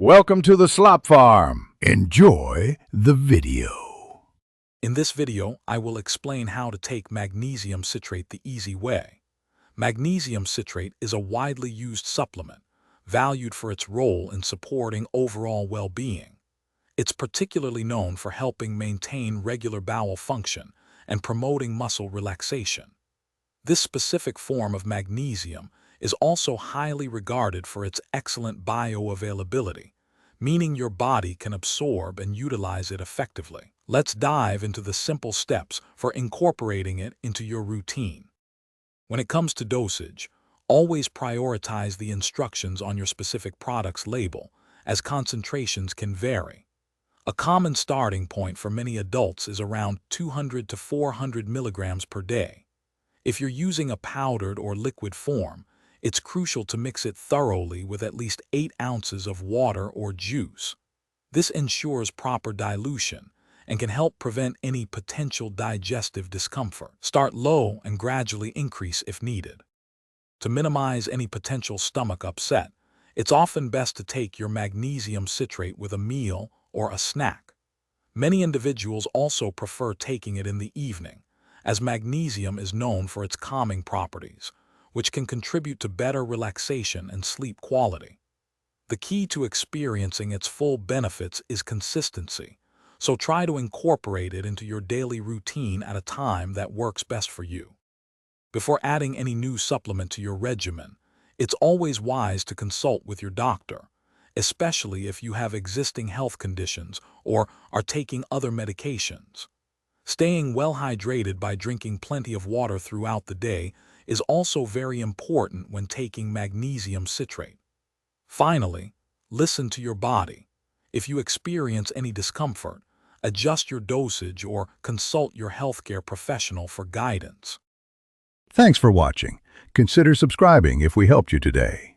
Welcome to the Slop Farm. Enjoy the video. In this video, I will explain how to take magnesium citrate the easy way. Magnesium citrate is a widely used supplement, valued for its role in supporting overall well-being. It's particularly known for helping maintain regular bowel function and promoting muscle relaxation. This specific form of magnesium is also highly regarded for its excellent bioavailability, meaning your body can absorb and utilize it effectively. Let's dive into the simple steps for incorporating it into your routine. When it comes to dosage, always prioritize the instructions on your specific product's label, as concentrations can vary. A common starting point for many adults is around 200 to 400 milligrams per day. If you're using a powdered or liquid form, it's crucial to mix it thoroughly with at least 8 ounces of water or juice. This ensures proper dilution and can help prevent any potential digestive discomfort. Start low and gradually increase if needed. To minimize any potential stomach upset, it's often best to take your magnesium citrate with a meal or a snack. Many individuals also prefer taking it in the evening, as magnesium is known for its calming properties, which can contribute to better relaxation and sleep quality. The key to experiencing its full benefits is consistency, so try to incorporate it into your daily routine at a time that works best for you. Before adding any new supplement to your regimen, it's always wise to consult with your doctor, especially if you have existing health conditions or are taking other medications. Staying well hydrated by drinking plenty of water throughout the day is also very important when taking magnesium citrate. Finally, listen to your body. If you experience any discomfort, adjust your dosage or consult your healthcare professional for guidance. Thanks for watching. Consider subscribing if we helped you today.